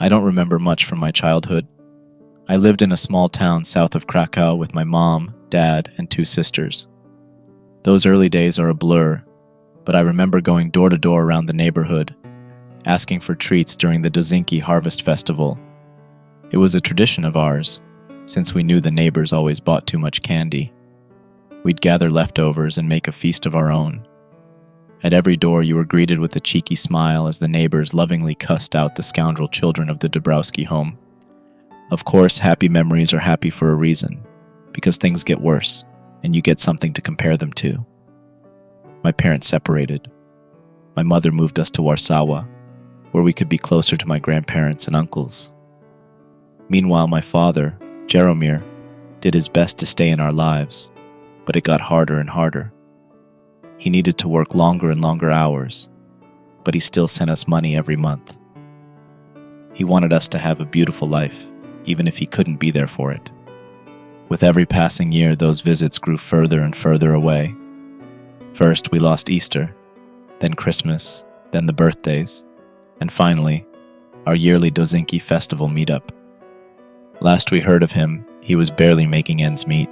I don't remember much from my childhood. I lived in a small town south of Krakow with my mom, dad, and 2 sisters. Those early days are a blur, but I remember going door to door around the neighborhood, asking for treats during the Dozinki Harvest Festival. It was a tradition of ours, since we knew the neighbors always bought too much candy. We'd gather leftovers and make a feast of our own. At every door you were greeted with a cheeky smile as the neighbors lovingly cussed out the scoundrel children of the Dabrowski home. Of course, happy memories are happy for a reason, because things get worse, and you get something to compare them to. My parents separated. My mother moved us to Warsaw, where we could be closer to my grandparents and uncles. Meanwhile, my father, Jaromir, did his best to stay in our lives, but it got harder and harder. He needed to work longer and longer hours, but he still sent us money every month. He wanted us to have a beautiful life, even if he couldn't be there for it. With every passing year, those visits grew further and further away. First, we lost Easter, then Christmas, then the birthdays, and finally, our yearly Dozinki festival meetup. Last we heard of him, he was barely making ends meet.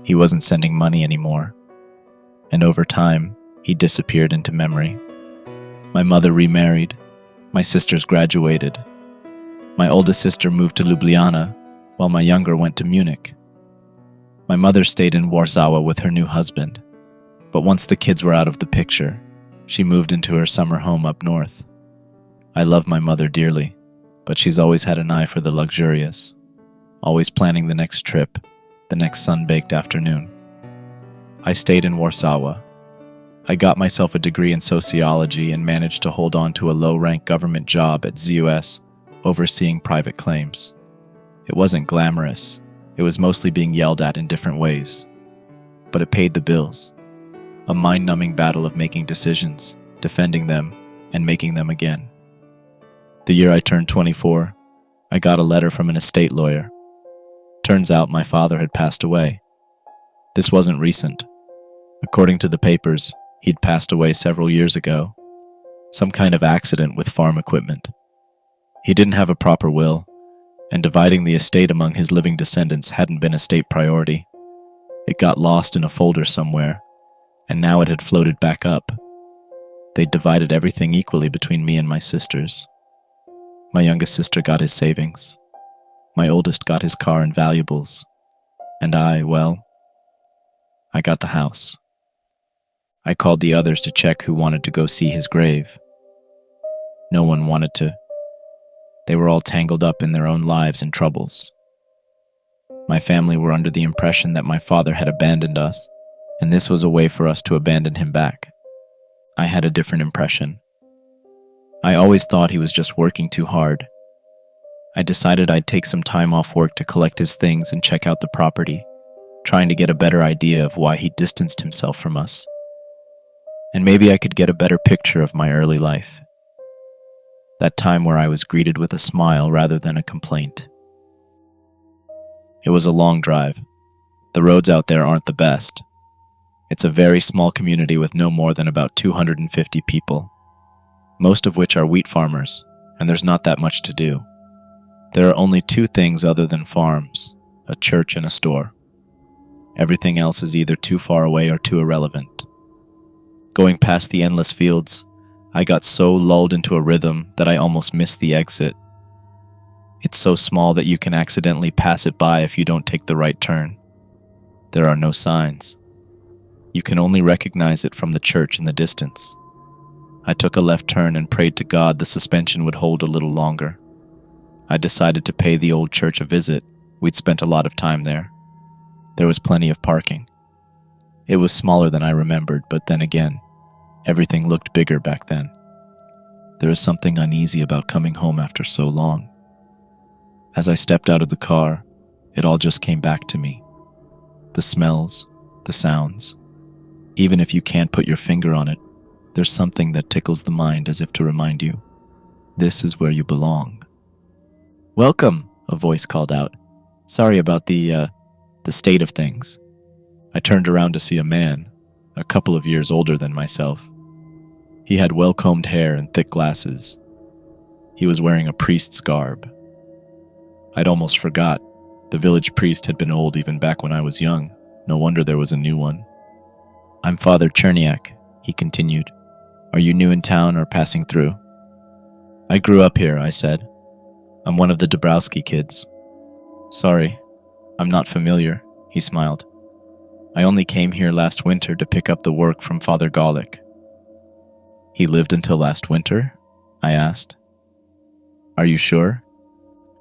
He wasn't sending money anymore, and over time, he disappeared into memory. My mother remarried, my sisters graduated. My oldest sister moved to Ljubljana, while my younger went to Munich. My mother stayed in Warsaw with her new husband, but once the kids were out of the picture, she moved into her summer home up north. I love my mother dearly, but she's always had an eye for the luxurious, always planning the next trip, the next sun-baked afternoon. I stayed in Warsaw. I got myself a degree in sociology and managed to hold on to a low-rank government job at ZUS, overseeing private claims. It wasn't glamorous. It was mostly being yelled at in different ways. But it paid the bills. A mind-numbing battle of making decisions, defending them, and making them again. The year I turned 24, I got a letter from an estate lawyer. Turns out my father had passed away. This wasn't recent. According to the papers, he'd passed away several years ago. Some kind of accident with farm equipment. He didn't have a proper will, and dividing the estate among his living descendants hadn't been a state priority. It got lost in a folder somewhere, and now it had floated back up. They'd divided everything equally between me and my sisters. My youngest sister got his savings. My oldest got his car and valuables. And I got the house. I called the others to check who wanted to go see his grave. No one wanted to. They were all tangled up in their own lives and troubles. My family were under the impression that my father had abandoned us, and this was a way for us to abandon him back. I had a different impression. I always thought he was just working too hard. I decided I'd take some time off work to collect his things and check out the property, trying to get a better idea of why he distanced himself from us. And maybe I could get a better picture of my early life. That time where I was greeted with a smile rather than a complaint. It was a long drive. The roads out there aren't the best. It's a very small community with no more than about 250 people, most of which are wheat farmers, and there's not that much to do. There are only 2 things other than farms, a church and a store. Everything else is either too far away or too irrelevant. Going past the endless fields, I got so lulled into a rhythm that I almost missed the exit. It's so small that you can accidentally pass it by if you don't take the right turn. There are no signs. You can only recognize it from the church in the distance. I took a left turn and prayed to God the suspension would hold a little longer. I decided to pay the old church a visit. We'd spent a lot of time there. There was plenty of parking. It was smaller than I remembered, but then again, everything looked bigger back then. There was something uneasy about coming home after so long. As I stepped out of the car, it all just came back to me. The smells, the sounds. Even if you can't put your finger on it, there's something that tickles the mind as if to remind you, this is where you belong. "Welcome," a voice called out. "Sorry about the state of things." I turned around to see a man, a couple of years older than myself. He had well-combed hair and thick glasses. He was wearing a priest's garb. I'd almost forgot. The village priest had been old even back when I was young. No wonder there was a new one. "I'm Father Cherniak," he continued. "Are you new in town or passing through?" "I grew up here," I said. "I'm one of the Dabrowski kids." "Sorry, I'm not familiar," he smiled. "I only came here last winter to pick up the work from Father Golick." "He lived until last winter?" I asked. "Are you sure?"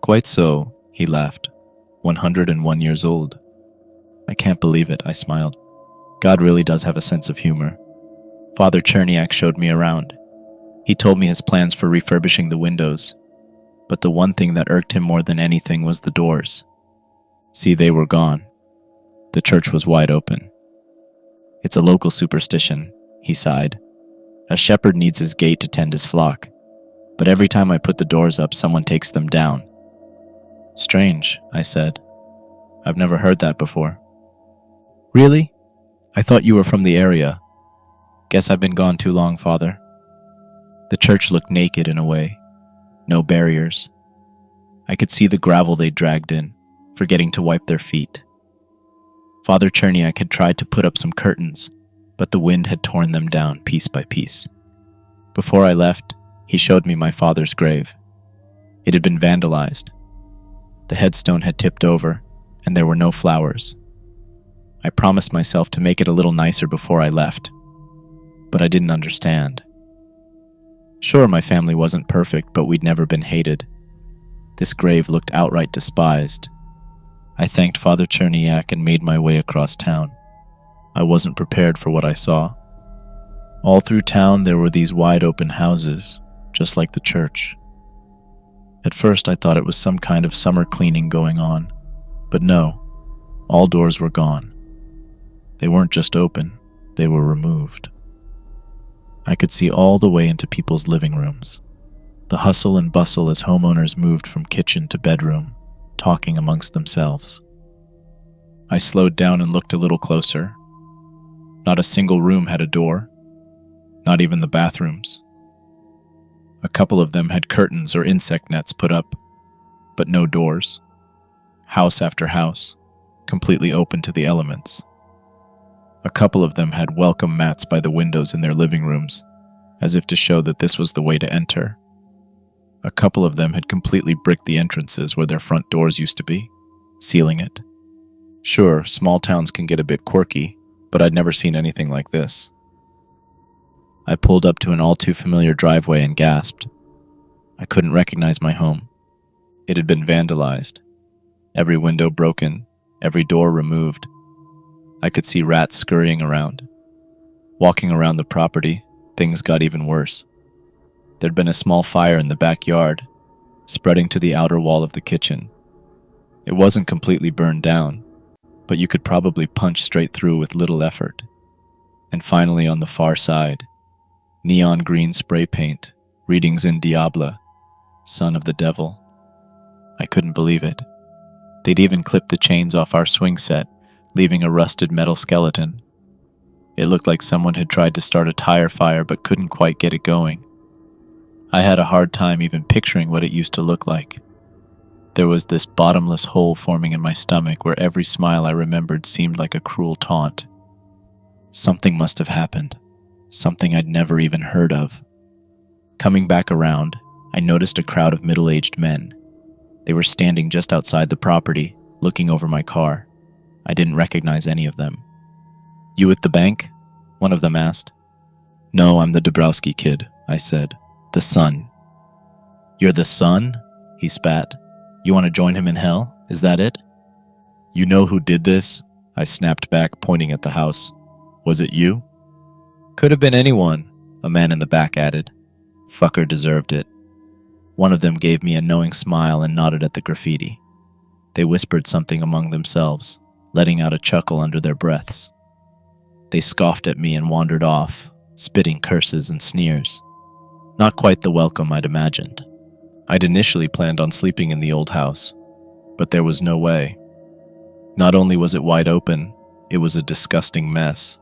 "Quite so," he laughed. 101 years old. "I can't believe it," I smiled. God really does have a sense of humor. Father Cherniak showed me around. He told me his plans for refurbishing the windows, but the one thing that irked him more than anything was the doors. See, they were gone. The church was wide open. "It's a local superstition," he sighed. "A shepherd needs his gate to tend his flock, but every time I put the doors up, someone takes them down." "Strange," I said. "I've never heard that before." "Really? I thought you were from the area. Guess I've been gone too long, Father." The church looked naked in a way. No barriers. I could see the gravel they dragged in, forgetting to wipe their feet. Father Cherniak had tried to put up some curtains, but the wind had torn them down piece by piece. Before I left, he showed me my father's grave. It had been vandalized. The headstone had tipped over, and there were no flowers. I promised myself to make it a little nicer before I left, but I didn't understand. Sure, my family wasn't perfect, but we'd never been hated. This grave looked outright despised. I thanked Father Cherniak and made my way across town. I wasn't prepared for what I saw. All through town there were these wide-open houses, just like the church. At first I thought it was some kind of summer cleaning going on, but no, all doors were gone. They weren't just open, they were removed. I could see all the way into people's living rooms, the hustle and bustle as homeowners moved from kitchen to bedroom, talking amongst themselves. I slowed down and looked a little closer. Not a single room had a door, not even the bathrooms. A couple of them had curtains or insect nets put up, but no doors. House after house, completely open to the elements. A couple of them had welcome mats by the windows in their living rooms, as if to show that this was the way to enter. A couple of them had completely bricked the entrances where their front doors used to be, sealing it. Sure, small towns can get a bit quirky, but I'd never seen anything like this. I pulled up to an all-too-familiar driveway and gasped. I couldn't recognize my home. It had been vandalized. Every window broken, every door removed. I could see rats scurrying around. Walking around the property, things got even worse. There'd been a small fire in the backyard, spreading to the outer wall of the kitchen. It wasn't completely burned down, but you could probably punch straight through with little effort. And finally, on the far side, neon green spray paint, readings in Diable, son of the devil. I couldn't believe it. They'd even clipped the chains off our swing set, leaving a rusted metal skeleton. It looked like someone had tried to start a tire fire but couldn't quite get it going. I had a hard time even picturing what it used to look like. There was this bottomless hole forming in my stomach where every smile I remembered seemed like a cruel taunt. Something must have happened. Something I'd never even heard of. Coming back around, I noticed a crowd of middle-aged men. They were standing just outside the property, looking over my car. I didn't recognize any of them. "You at the bank?" one of them asked. "No, I'm the Dabrowski kid," I said. "The son." "You're the son?" he spat. "You want to join him in hell? Is that it?" "You know who did this?" I snapped back, pointing at the house. "Was it you?" "Could have been anyone," a man in the back added. "Fucker deserved it." One of them gave me a knowing smile and nodded at the graffiti. They whispered something among themselves, letting out a chuckle under their breaths. They scoffed at me and wandered off, spitting curses and sneers. Not quite the welcome I'd imagined. I'd initially planned on sleeping in the old house, but there was no way. Not only was it wide open, it was a disgusting mess.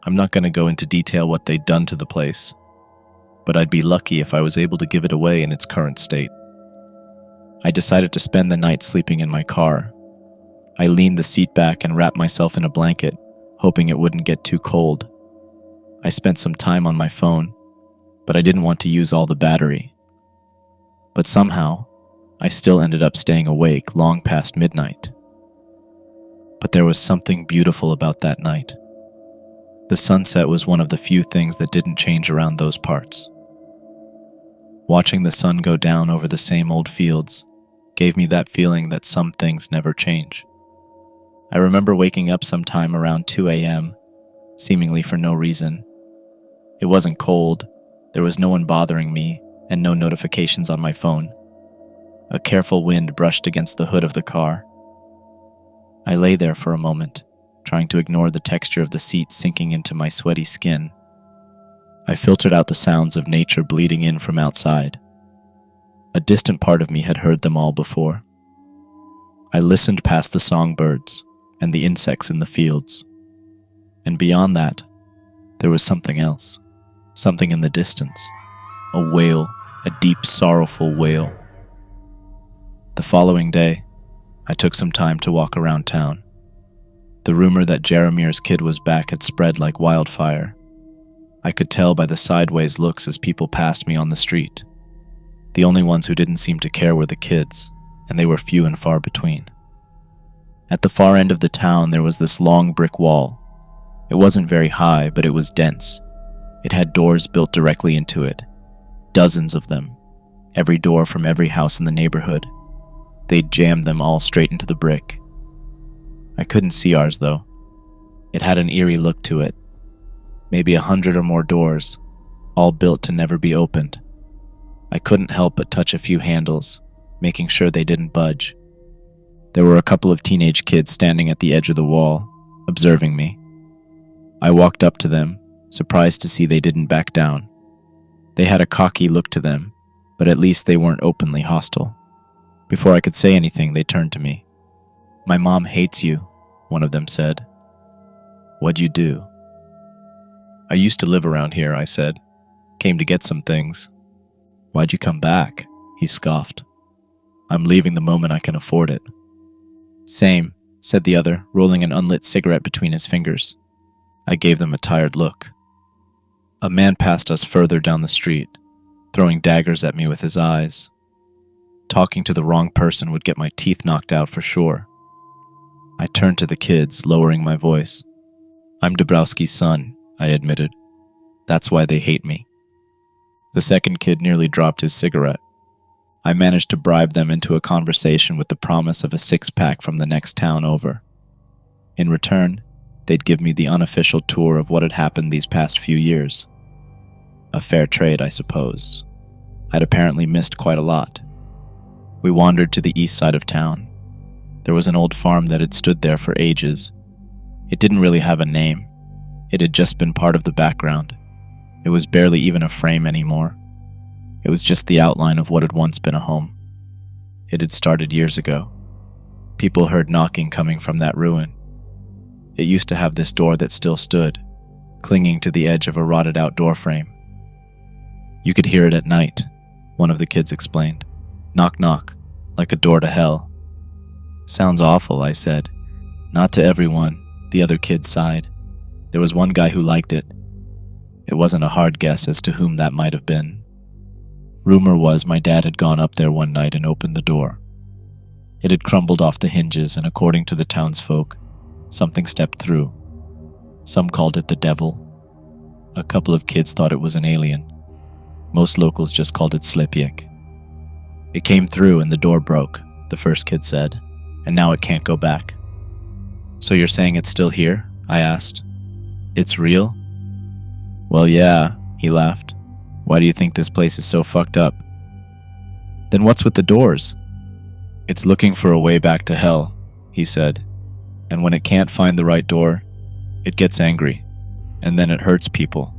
I'm not going to go into detail what they'd done to the place, but I'd be lucky if I was able to give it away in its current state. I decided to spend the night sleeping in my car. I leaned the seat back and wrapped myself in a blanket, hoping it wouldn't get too cold. I spent some time on my phone, but I didn't want to use all the battery. But somehow, I still ended up staying awake long past midnight. But there was something beautiful about that night. The sunset was one of the few things that didn't change around those parts. Watching the sun go down over the same old fields gave me that feeling that some things never change. I remember waking up sometime around 2 a.m., seemingly for no reason. It wasn't cold, there was no one bothering me, and no notifications on my phone. A careful wind brushed against the hood of the car. I lay there for a moment, trying to ignore the texture of the seat sinking into my sweaty skin. I filtered out the sounds of nature bleeding in from outside. A distant part of me had heard them all before. I listened past the songbirds and the insects in the fields. And beyond that, there was something else, something in the distance. A wail, a deep, sorrowful wail. The following day, I took some time to walk around town. The rumor that Jeremir's kid was back had spread like wildfire. I could tell by the sideways looks as people passed me on the street. The only ones who didn't seem to care were the kids, and they were few and far between. At the far end of the town, there was this long brick wall. It wasn't very high, but it was dense. It had doors built directly into it. Dozens of them. Every door from every house in the neighborhood. They'd jammed them all straight into the brick. I couldn't see ours, though. It had an eerie look to it. Maybe 100 or more doors, all built to never be opened. I couldn't help but touch a few handles, making sure they didn't budge. There were a couple of teenage kids standing at the edge of the wall, observing me. I walked up to them, surprised to see they didn't back down. They had a cocky look to them, but at least they weren't openly hostile. Before I could say anything, they turned to me. "My mom hates you," one of them said. "What'd you do?" "I used to live around here," I said. "Came to get some things." "Why'd you come back?" he scoffed. "I'm leaving the moment I can afford it." "Same," said the other, rolling an unlit cigarette between his fingers. I gave them a tired look. A man passed us further down the street, throwing daggers at me with his eyes. Talking to the wrong person would get my teeth knocked out for sure. I turned to the kids, lowering my voice. "I'm Dabrowski's son," I admitted. "That's why they hate me." The second kid nearly dropped his cigarette. I managed to bribe them into a conversation with the promise of a six-pack from the next town over. In return, they'd give me the unofficial tour of what had happened these past few years. A fair trade, I suppose. I'd apparently missed quite a lot. We wandered to the east side of town. There was an old farm that had stood there for ages. It didn't really have a name. It had just been part of the background. It was barely even a frame anymore. It was just the outline of what had once been a home. It had started years ago. People heard knocking coming from that ruin. It used to have this door that still stood, clinging to the edge of a rotted-out door frame. You could hear it at night, one of the kids explained. Knock, knock, like a door to hell. "Sounds awful," I said. "Not to everyone," the other kid sighed. "There was one guy who liked it." It wasn't a hard guess as to whom that might have been. Rumor was my dad had gone up there one night and opened the door. It had crumbled off the hinges, and according to the townsfolk, something stepped through. Some called it the devil. A couple of kids thought it was an alien. Most locals just called it Slepiak. "It came through and the door broke," the first kid said, "and now it can't go back." "So you're saying it's still here?" I asked. "It's real?" "Well, yeah," he laughed. "Why do you think this place is so fucked up?" "Then what's with the doors?" "It's looking for a way back to hell," he said. "And when it can't find the right door, it gets angry, and then it hurts people.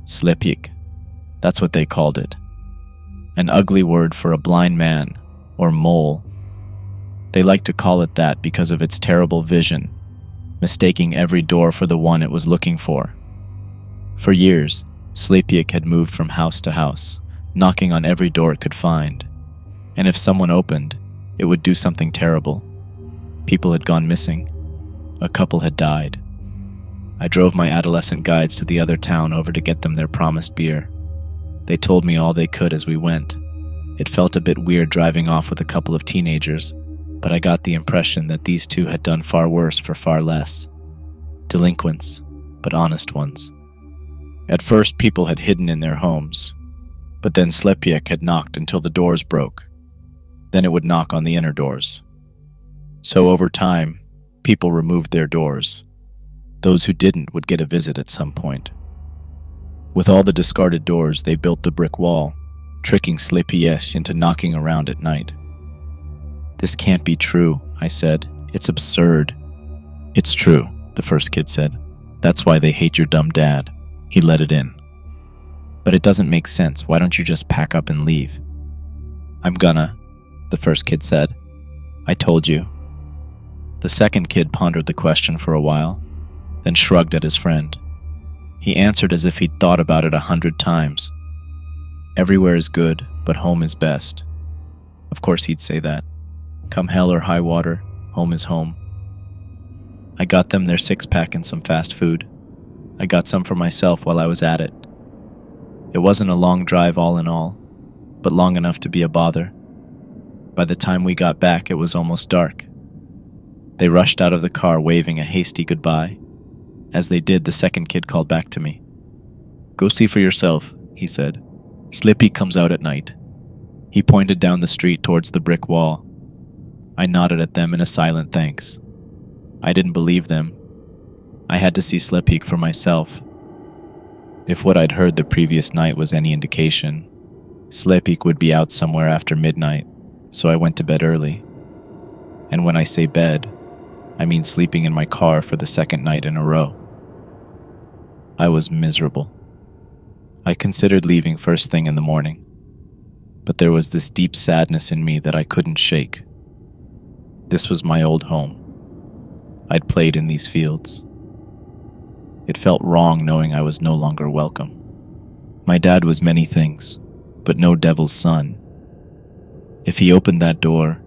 Slepiak. That's what they called it. An ugly word for a blind man, or mole. They like to call it that because of its terrible vision, mistaking every door for the one it was looking for. For years, Sleepyik had moved from house to house, knocking on every door it could find. And if someone opened, it would do something terrible. People had gone missing. A couple had died. I drove my adolescent guides to the other town over to get them their promised beer. They told me all they could as we went. It felt a bit weird driving off with a couple of teenagers, but I got the impression that these two had done far worse for far less. Delinquents, but honest ones. At first, people had hidden in their homes, but then Slepiak had knocked until the doors broke. Then it would knock on the inner doors. So over time, people removed their doors. Those who didn't would get a visit at some point. With all the discarded doors, they built the brick wall, tricking Slepiak into knocking around at night. "This can't be true," I said. "It's absurd." "It's true," the first kid said. "That's why they hate your dumb dad." He let it in. "But it doesn't make sense. Why don't you just pack up and leave?" "I'm gonna," the first kid said. "I told you." The second kid pondered the question for a while, then shrugged at his friend. He answered as if he'd thought about it 100 times. "Everywhere is good, but home is best." Of course he'd say that. Come hell or high water, home is home. I got them their 6-pack and some fast food. I got some for myself while I was at it. It wasn't a long drive all in all, but long enough to be a bother. By the time we got back, it was almost dark. They rushed out of the car waving a hasty goodbye. As they did, the second kid called back to me. "Go see for yourself," he said. "Slippy comes out at night." He pointed down the street towards the brick wall. I nodded at them in a silent thanks. I didn't believe them. I had to see Slepik for myself. If what I'd heard the previous night was any indication, Slepik would be out somewhere after midnight, so I went to bed early. And when I say bed, I mean sleeping in my car for the second night in a row. I was miserable. I considered leaving first thing in the morning, but there was this deep sadness in me that I couldn't shake. This was my old home. I'd played in these fields. It felt wrong knowing I was no longer welcome. My dad was many things, but no devil's son. If he opened that door,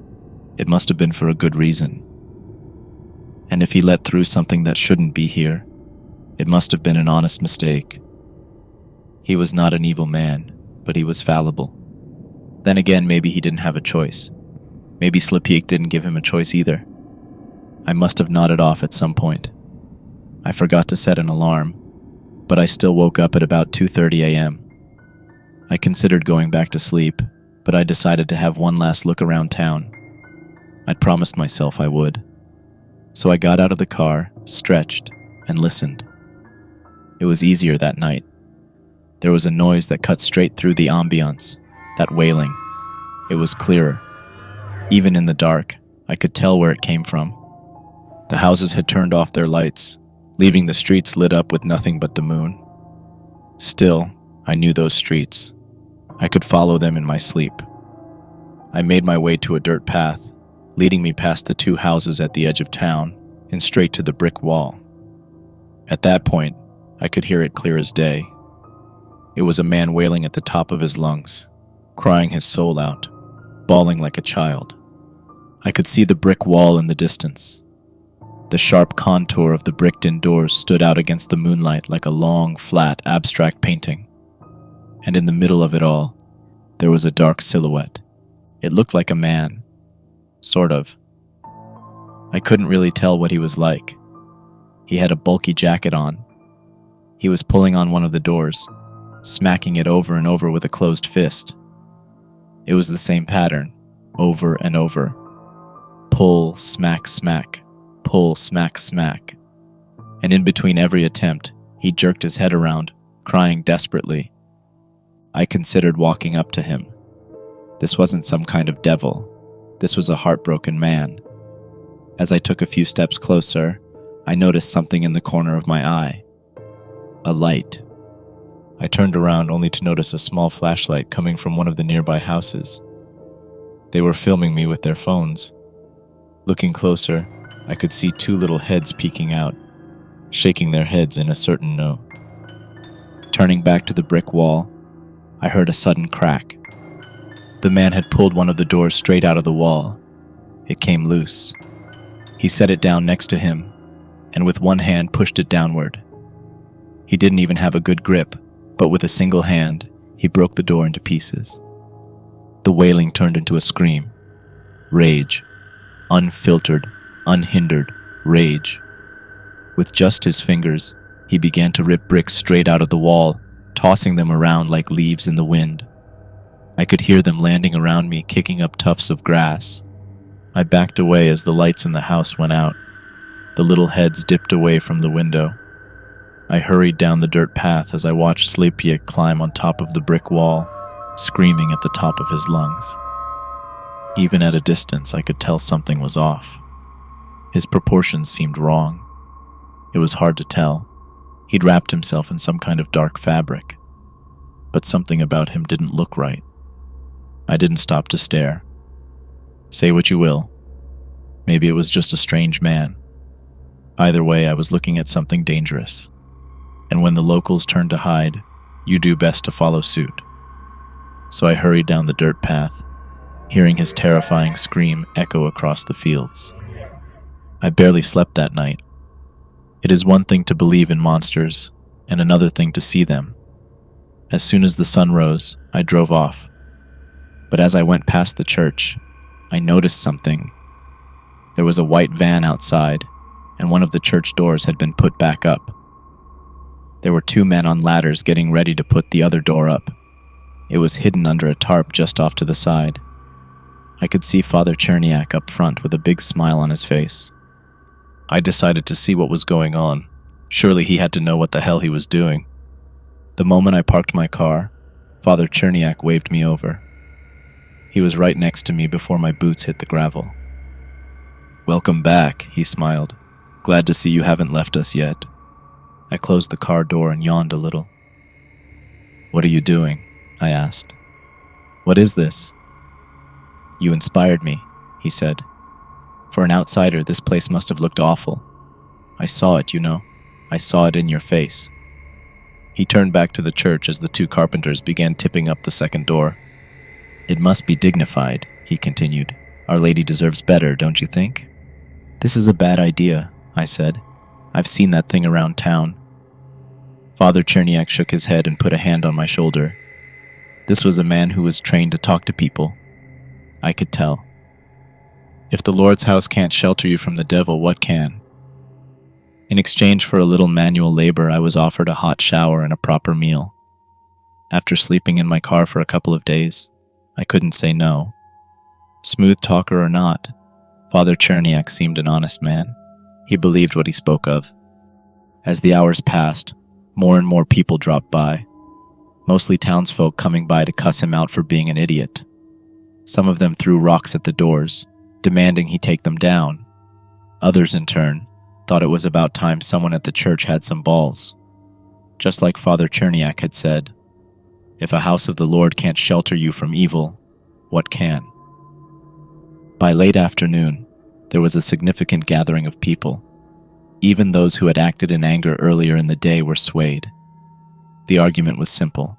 it must have been for a good reason. And if he let through something that shouldn't be here, it must have been an honest mistake. He was not an evil man, but he was fallible. Then again, maybe he didn't have a choice. Maybe Slepik didn't give him a choice either. I must have nodded off at some point. I forgot to set an alarm, but I still woke up at about 2:30 a.m. I considered going back to sleep, but I decided to have one last look around town. I'd promised myself I would. So I got out of the car, stretched, and listened. It was easier that night. There was a noise that cut straight through the ambiance, that wailing. It was clearer. Even in the dark, I could tell where it came from. The houses had turned off their lights, leaving the streets lit up with nothing but the moon. Still, I knew those streets. I could follow them in my sleep. I made my way to a dirt path, leading me past the 2 houses at the edge of town and straight to the brick wall. At that point, I could hear it clear as day. It was a man wailing at the top of his lungs, crying his soul out, bawling like a child. I could see the brick wall in the distance. The sharp contour of the bricked-in doors stood out against the moonlight like a long, flat, abstract painting. And in the middle of it all, there was a dark silhouette. It looked like a man. Sort of. I couldn't really tell what he was like. He had a bulky jacket on. He was pulling on one of the doors, smacking it over and over with a closed fist. It was the same pattern, over and over. Pull, smack, smack. Pull, smack, smack. And in between every attempt, he jerked his head around, crying desperately. I considered walking up to him. This wasn't some kind of devil. This was a heartbroken man. As I took a few steps closer, I noticed something in the corner of my eye. A light. I turned around only to notice a small flashlight coming from one of the nearby houses. They were filming me with their phones. Looking closer, I could see 2 little heads peeking out, shaking their heads in a certain note. Turning back to the brick wall, I heard a sudden crack. The man had pulled one of the doors straight out of the wall. It came loose. He set it down next to him, and with one hand pushed it downward. He didn't even have a good grip, but with a single hand, he broke the door into pieces. The wailing turned into a scream. Rage. Unfiltered, unhindered rage. With just his fingers, he began to rip bricks straight out of the wall, tossing them around like leaves in the wind. I could hear them landing around me, kicking up tufts of grass. I backed away as the lights in the house went out. The little heads dipped away from the window. I hurried down the dirt path as I watched Sleepyik climb on top of the brick wall, screaming at the top of his lungs. Even at a distance, I could tell something was off. His proportions seemed wrong. It was hard to tell. He'd wrapped himself in some kind of dark fabric, but something about him didn't look right. I didn't stop to stare. Say what you will. Maybe it was just a strange man. Either way, I was looking at something dangerous. And when the locals turned to hide, you do best to follow suit. So I hurried down the dirt path, hearing his terrifying scream echo across the fields. I barely slept that night. It is one thing to believe in monsters, and another thing to see them. As soon as the sun rose, I drove off. But as I went past the church, I noticed something. There was a white van outside, and one of the church doors had been put back up. There were two men on ladders getting ready to put the other door up. It was hidden under a tarp just off to the side. I could see Father Cherniak up front with a big smile on his face. I decided to see what was going on. Surely he had to know what the hell he was doing. The moment I parked my car, Father Cherniak waved me over. He was right next to me before my boots hit the gravel. "Welcome back," he smiled. "Glad to see you haven't left us yet." I closed the car door and yawned a little. "What are you doing?" I asked. "What is this?" "You inspired me," he said. "For an outsider, this place must have looked awful. I saw it, you know. I saw it in your face." He turned back to the church as the two carpenters began tipping up the second door. "It must be dignified," he continued. "Our Lady deserves better, don't you think?" "This is a bad idea," I said. "I've seen that thing around town." Father Cherniak shook his head and put a hand on my shoulder. This was a man who was trained to talk to people. I could tell. If the Lord's house can't shelter you from the devil, what can? In exchange for a little manual labor, I was offered a hot shower and a proper meal. After sleeping in my car for a couple of days, I couldn't say no. Smooth talker or not, Father Cherniak seemed an honest man. He believed what he spoke of. As the hours passed, more and more people dropped by, mostly townsfolk coming by to cuss him out for being an idiot. Some of them threw rocks at the doors, demanding he take them down. Others, in turn, thought it was about time someone at the church had some balls. Just like Father Cherniak had said, if a house of the Lord can't shelter you from evil, what can? By late afternoon, there was a significant gathering of people. Even those who had acted in anger earlier in the day were swayed. The argument was simple.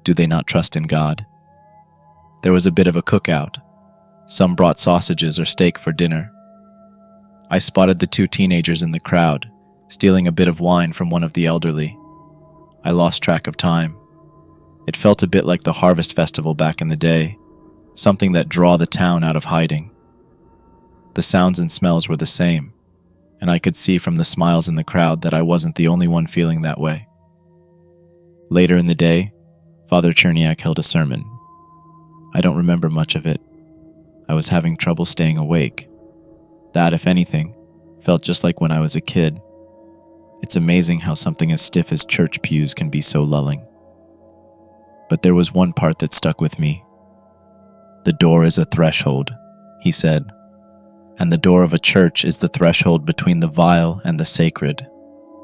Do they not trust in God? There was a bit of a cookout. Some brought sausages or steak for dinner. I spotted the two teenagers in the crowd, stealing a bit of wine from one of the elderly. I lost track of time. It felt a bit like the harvest festival back in the day, something that drew the town out of hiding. The sounds and smells were the same, and I could see from the smiles in the crowd that I wasn't the only one feeling that way. Later in the day, Father Cherniak held a sermon. I don't remember much of it. I was having trouble staying awake. That, if anything, felt just like when I was a kid. It's amazing how something as stiff as church pews can be so lulling. But there was one part that stuck with me. The door is a threshold, he said, and the door of a church is the threshold between the vile and the sacred,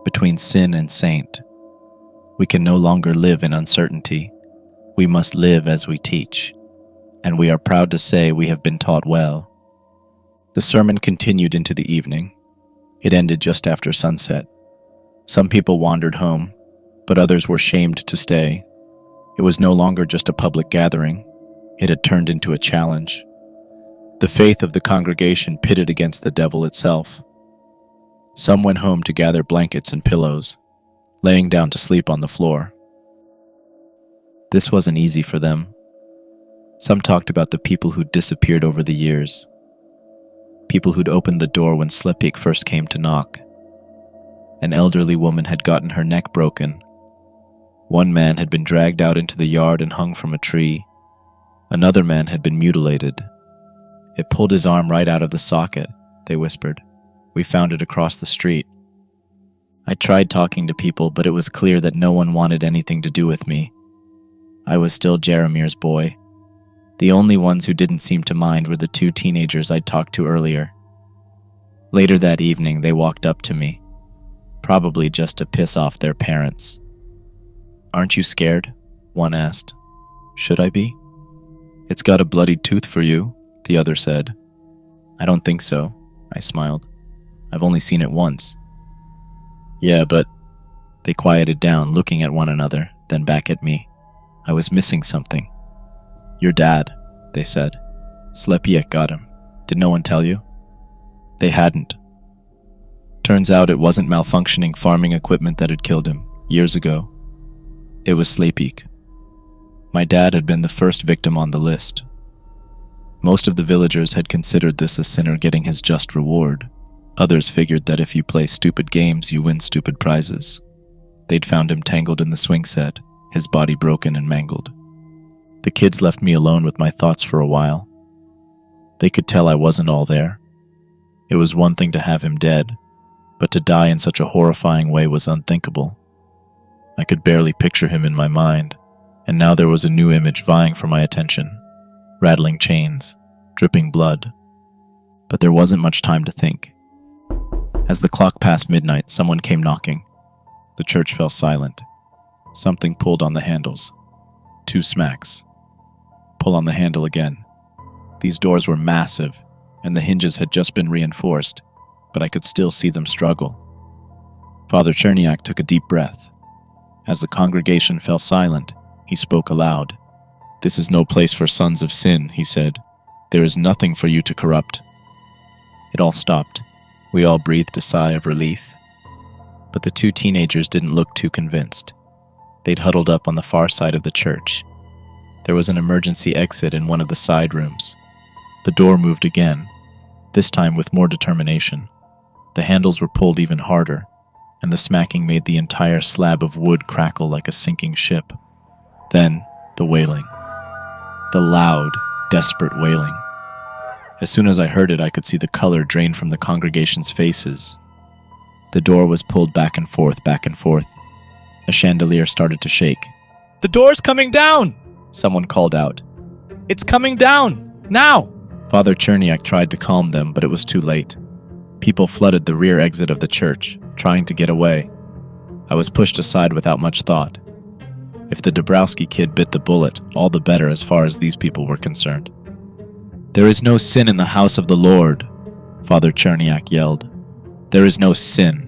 between sin and saint. We can no longer live in uncertainty. We must live as we teach, and we are proud to say we have been taught well. The sermon continued into the evening. It ended just after sunset. Some people wandered home, but others were shamed to stay. It was no longer just a public gathering. It had turned into a challenge. The faith of the congregation pitted against the devil itself. Some went home to gather blankets and pillows, laying down to sleep on the floor. This wasn't easy for them. Some talked about the people who'd disappeared over the years, people who'd opened the door when Slepik first came to knock. An elderly woman had gotten her neck broken. One man had been dragged out into the yard and hung from a tree. Another man had been mutilated. It pulled his arm right out of the socket, they whispered. We found it across the street. I tried talking to people, but it was clear that no one wanted anything to do with me. I was still Jaramir's boy. The only ones who didn't seem to mind were the two teenagers I'd talked to earlier. Later that evening, they walked up to me, probably just to piss off their parents. Aren't you scared? One asked. Should I be? It's got a bloody tooth for you, the other said. I don't think so, I smiled. I've only seen it once. Yeah, but... They quieted down, looking at one another, then back at me. I was missing something. Your dad, they said. Slepiak got him. Did no one tell you? They hadn't. Turns out it wasn't malfunctioning farming equipment that had killed him, years ago. It was Slepik. My dad had been the first victim on the list. Most of the villagers had considered this a sinner getting his just reward. Others figured that if you play stupid games, you win stupid prizes. They'd found him tangled in the swing set, his body broken and mangled. The kids left me alone with my thoughts for a while. They could tell I wasn't all there. It was one thing to have him dead, but to die in such a horrifying way was unthinkable. I could barely picture him in my mind, and now there was a new image vying for my attention. Rattling chains, dripping blood. But there wasn't much time to think. As the clock passed midnight, someone came knocking. The church fell silent. Something pulled on the handles. 2 smacks. Pull on the handle again. These doors were massive, and the hinges had just been reinforced, but I could still see them struggle. Father Cherniak took a deep breath. As the congregation fell silent, he spoke aloud. This is no place for sons of sin, he said. There is nothing for you to corrupt. It all stopped. We all breathed a sigh of relief. But the 2 teenagers didn't look too convinced. They'd huddled up on the far side of the church. There was an emergency exit in one of the side rooms. The door moved again, this time with more determination. The handles were pulled even harder, and the smacking made the entire slab of wood crackle like a sinking ship. Then, the wailing. The loud, desperate wailing. As soon as I heard it, I could see the color drain from the congregation's faces. The door was pulled back and forth, back and forth. A chandelier started to shake. The door's coming down! Someone called out. It's coming down! Now! Father Cherniak tried to calm them, but it was too late. People flooded the rear exit of the church, trying to get away. I was pushed aside without much thought. If the Dabrowski kid bit the bullet, all the better as far as these people were concerned. There is no sin in the house of the Lord, Father Cherniak yelled. There is no sin.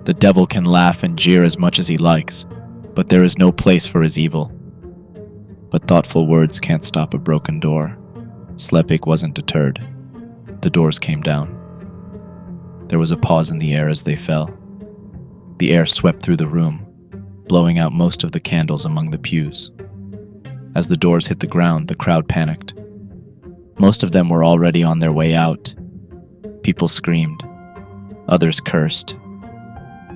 The devil can laugh and jeer as much as he likes, but there is no place for his evil. But thoughtful words can't stop a broken door. Slepik wasn't deterred. The doors came down. There was a pause in the air as they fell. The air swept through the room, blowing out most of the candles among the pews. As the doors hit the ground, the crowd panicked. Most of them were already on their way out. People screamed. Others cursed.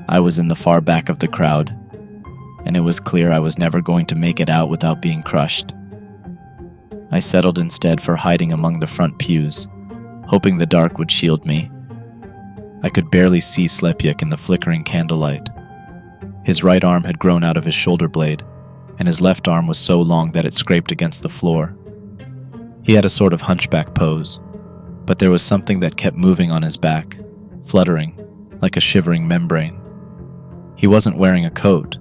I was in the far back of the crowd, and it was clear I was never going to make it out without being crushed. I settled instead for hiding among the front pews, hoping the dark would shield me. I could barely see Slepiak in the flickering candlelight. His right arm had grown out of his shoulder blade, and his left arm was so long that it scraped against the floor. He had a sort of hunchback pose, but there was something that kept moving on his back, fluttering, like a shivering membrane. He wasn't wearing a coat.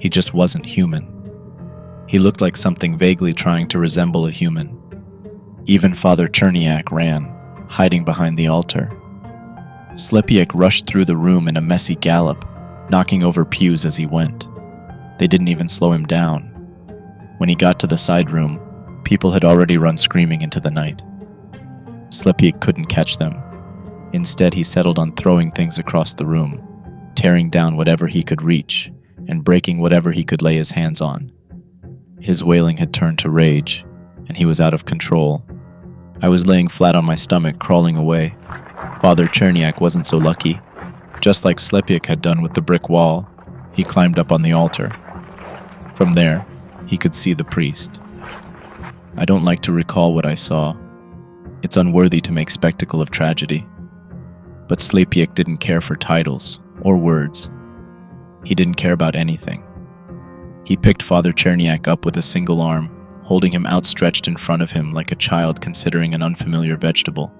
He just wasn't human. He looked like something vaguely trying to resemble a human. Even Father Cherniak ran, hiding behind the altar. Slepiak rushed through the room in a messy gallop, knocking over pews as he went. They didn't even slow him down. When he got to the side room, people had already run screaming into the night. Slepiak couldn't catch them. Instead, he settled on throwing things across the room, tearing down whatever he could reach, and breaking whatever he could lay his hands on. His wailing had turned to rage, and he was out of control. I was laying flat on my stomach, crawling away. Father Cherniak wasn't so lucky. Just like Slepiak had done with the brick wall, he climbed up on the altar. From there, he could see the priest. I don't like to recall what I saw. It's unworthy to make spectacle of tragedy. But Slepiak didn't care for titles or words. He didn't care about anything. He picked Father Cherniak up with a single arm, holding him outstretched in front of him like a child considering an unfamiliar vegetable.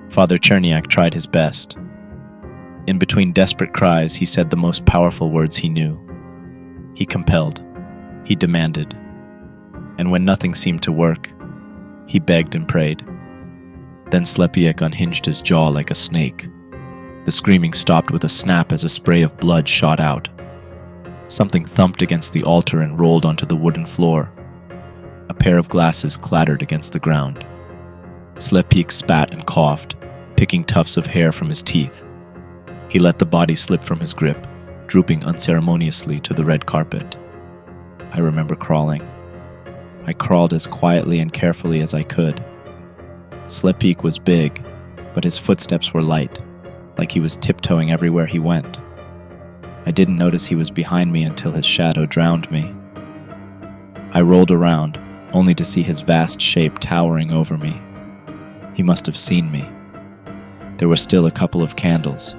Father Cherniak tried his best. In between desperate cries, he said the most powerful words he knew. He compelled. He demanded. And when nothing seemed to work, he begged and prayed. Then Slepiak unhinged his jaw like a snake. The screaming stopped with a snap as a spray of blood shot out. Something thumped against the altar and rolled onto the wooden floor. A pair of glasses clattered against the ground. Slepiak spat and coughed, picking tufts of hair from his teeth. He let the body slip from his grip, drooping unceremoniously to the red carpet. I remember crawling. I crawled as quietly and carefully as I could. Slepiak was big, but his footsteps were light, like he was tiptoeing everywhere he went. I didn't notice he was behind me until his shadow drowned me. I rolled around, only to see his vast shape towering over me. He must have seen me. There were still a couple of candles.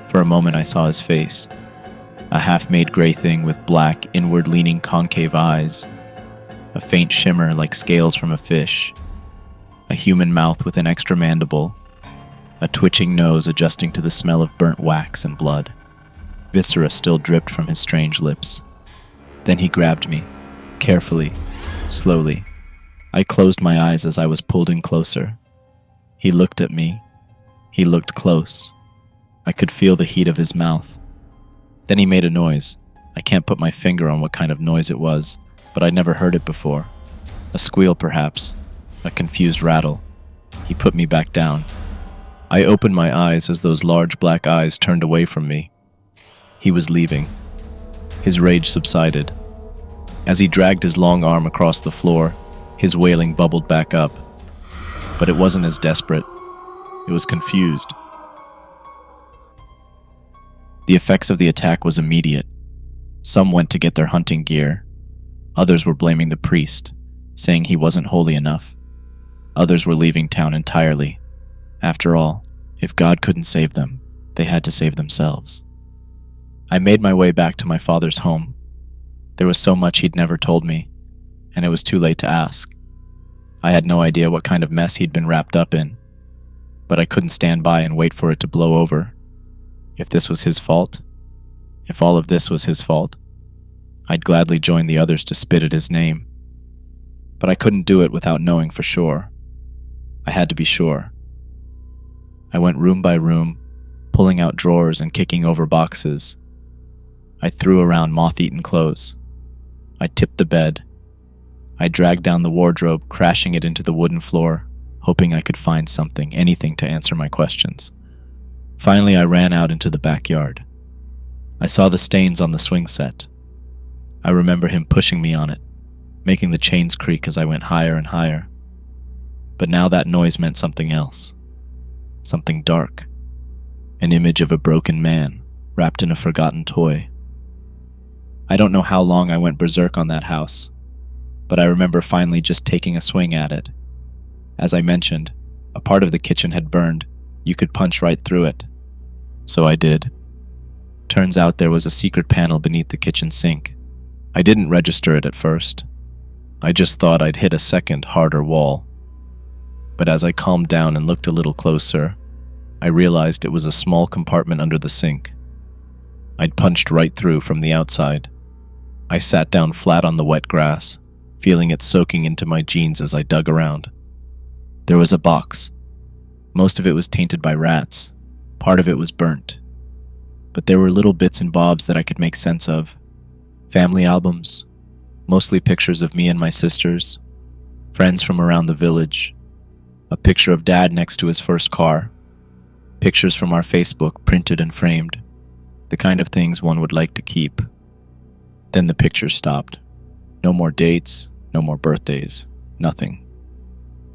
For a moment I saw his face, a half-made gray thing with black, inward-leaning concave eyes, a faint shimmer like scales from a fish, a human mouth with an extra mandible, a twitching nose adjusting to the smell of burnt wax and blood. Viscera still dripped from his strange lips. Then he grabbed me, carefully, slowly. I closed my eyes as I was pulled in closer. He looked at me. He looked close. I could feel the heat of his mouth. Then he made a noise. I can't put my finger on what kind of noise it was, but I'd never heard it before. A squeal, perhaps. A confused rattle. He put me back down. I opened my eyes as those large black eyes turned away from me. He was leaving. His rage subsided. As he dragged his long arm across the floor, his wailing bubbled back up. But it wasn't as desperate. It was confused. The effects of the attack was immediate. Some went to get their hunting gear. Others were blaming the priest, saying he wasn't holy enough. Others were leaving town entirely. After all, if God couldn't save them, they had to save themselves. I made my way back to my father's home. There was so much he'd never told me, and it was too late to ask. I had no idea what kind of mess he'd been wrapped up in, but I couldn't stand by and wait for it to blow over. If this was his fault, if all of this was his fault, I'd gladly join the others to spit at his name. But I couldn't do it without knowing for sure. I had to be sure. I went room by room, pulling out drawers and kicking over boxes. I threw around moth-eaten clothes. I tipped the bed. I dragged down the wardrobe, crashing it into the wooden floor, hoping I could find something, anything to answer my questions. Finally, I ran out into the backyard. I saw the stains on the swing set. I remember him pushing me on it, making the chains creak as I went higher and higher. But now that noise meant something else. Something dark. An image of a broken man, wrapped in a forgotten toy. I don't know how long I went berserk on that house, but I remember finally just taking a swing at it. As I mentioned, a part of the kitchen had burned. You could punch right through it. So I did. Turns out there was a secret panel beneath the kitchen sink. I didn't register it at first. I just thought I'd hit a second, harder wall. But as I calmed down and looked a little closer, I realized it was a small compartment under the sink. I'd punched right through from the outside. I sat down flat on the wet grass, feeling it soaking into my jeans as I dug around. There was a box. Most of it was tainted by rats. Part of it was burnt. But there were little bits and bobs that I could make sense of. Family albums, mostly pictures of me and my sisters, friends from around the village, a picture of Dad next to his first car, pictures from our Facebook printed and framed, the kind of things one would like to keep. Then the pictures stopped. No more dates, no more birthdays, nothing.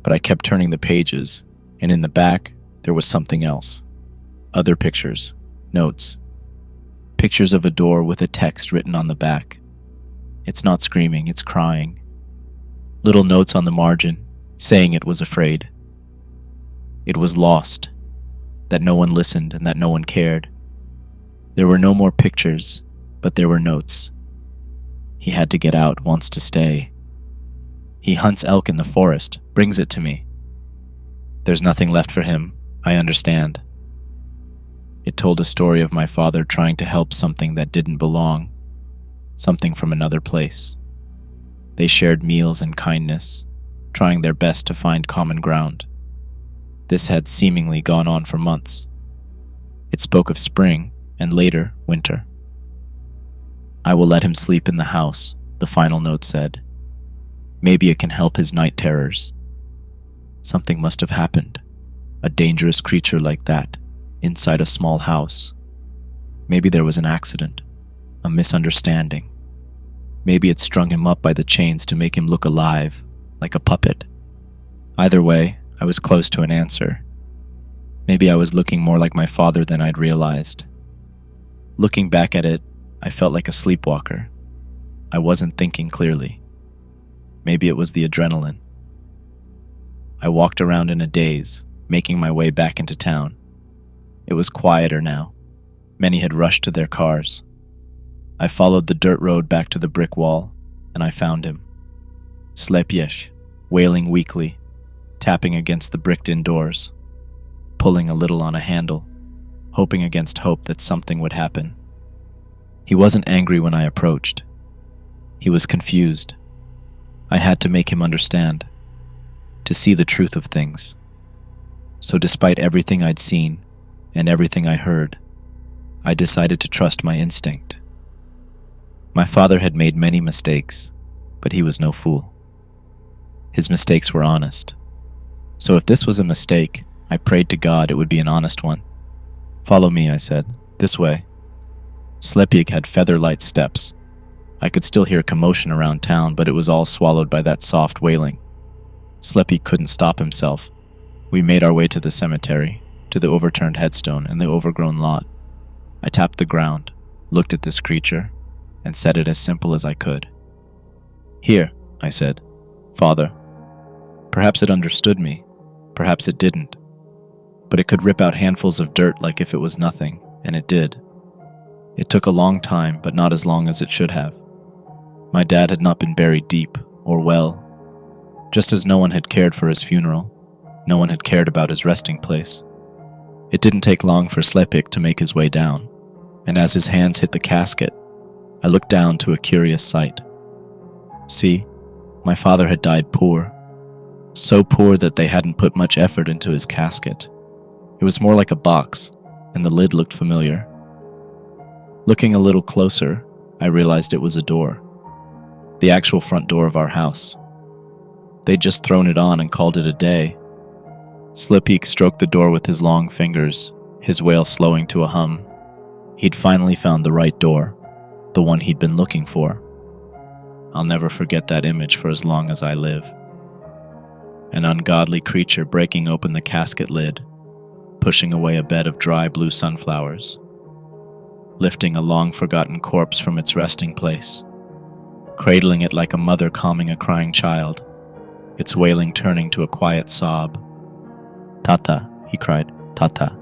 But I kept turning the pages, and in the back, there was something else. Other pictures, notes. Pictures of a door with a text written on the back. It's not screaming, it's crying. Little notes on the margin, saying it was afraid. It was lost, that no one listened and that no one cared. There were no more pictures, but there were notes. He had to get out, wants to stay. He hunts elk in the forest, brings it to me. There's nothing left for him, I understand. It told a story of my father trying to help something that didn't belong, something from another place. They shared meals and kindness, trying their best to find common ground. This had seemingly gone on for months. It spoke of spring and later winter. I will let him sleep in the house, the final note said. Maybe it can help his night terrors. Something must have happened. A dangerous creature like that, inside a small house. Maybe there was an accident, a misunderstanding. Maybe it strung him up by the chains to make him look alive, like a puppet. Either way, I was close to an answer. Maybe I was looking more like my father than I'd realized. Looking back at it, I felt like a sleepwalker. I wasn't thinking clearly. Maybe it was the adrenaline. I walked around in a daze, making my way back into town. It was quieter now. Many had rushed to their cars. I followed the dirt road back to the brick wall, and I found him. Slepiesh, wailing weakly, tapping against the bricked-in doors, pulling a little on a handle, hoping against hope that something would happen. He wasn't angry when I approached. He was confused. I had to make him understand, to see the truth of things. So despite everything I'd seen and everything I heard, I decided to trust my instinct. My father had made many mistakes, but he was no fool. His mistakes were honest. So if this was a mistake, I prayed to God it would be an honest one. Follow me, I said. This way. Slepiak had feather-light steps. I could still hear commotion around town, but it was all swallowed by that soft wailing. Slepiak couldn't stop himself. We made our way to the cemetery, to the overturned headstone and the overgrown lot. I tapped the ground, looked at this creature, and said it as simple as I could. Here, I said. Father. Perhaps it understood me. Perhaps it didn't. But it could rip out handfuls of dirt like if it was nothing, and it did. It took a long time, but not as long as it should have. My dad had not been buried deep, or well. Just as no one had cared for his funeral, no one had cared about his resting place. It didn't take long for Slepik to make his way down, and as his hands hit the casket, I looked down to a curious sight. See, my father had died poor. So poor that they hadn't put much effort into his casket. It was more like a box, and the lid looked familiar. Looking a little closer, I realized it was a door. The actual front door of our house. They'd just thrown it on and called it a day. Slepik stroked the door with his long fingers, his wail slowing to a hum. He'd finally found the right door, the one he'd been looking for. I'll never forget that image for as long as I live. An ungodly creature breaking open the casket lid, pushing away a bed of dry blue sunflowers, lifting a long-forgotten corpse from its resting place, cradling it like a mother calming a crying child, its wailing turning to a quiet sob. "Tata," he cried, "Tata."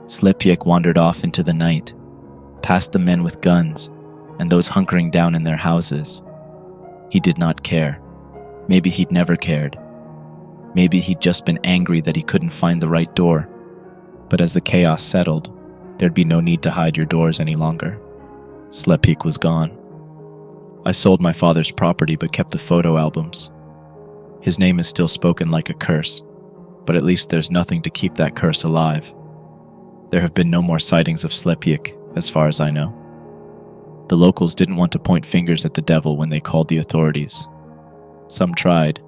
Slepiak wandered off into the night, past the men with guns and those hunkering down in their houses. He did not care. Maybe he'd never cared. Maybe he'd just been angry that he couldn't find the right door. But as the chaos settled, there'd be no need to hide your doors any longer. Slepik was gone. I sold my father's property but kept the photo albums. His name is still spoken like a curse, but at least there's nothing to keep that curse alive. There have been no more sightings of Slepik, as far as I know. The locals didn't want to point fingers at the devil when they called the authorities. Some tried,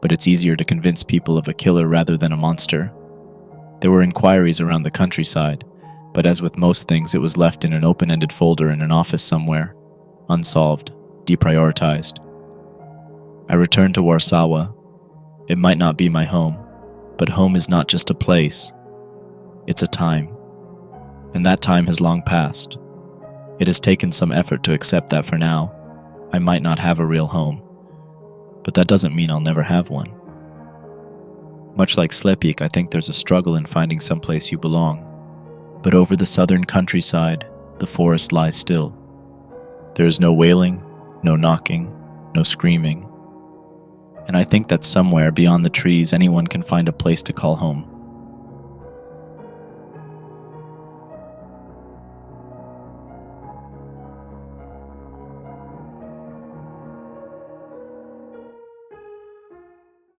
but it's easier to convince people of a killer rather than a monster. There were inquiries around the countryside, but as with most things, it was left in an open-ended folder in an office somewhere, unsolved, deprioritized. I returned to Warsaw. It might not be my home, but home is not just a place. It's a time. And that time has long passed. It has taken some effort to accept that for now, I might not have a real home. But that doesn't mean I'll never have one. Much like Slepik, I think there's a struggle in finding someplace you belong. But over the southern countryside, the forest lies still. There is no wailing, no knocking, no screaming. And I think that somewhere beyond the trees anyone can find a place to call home.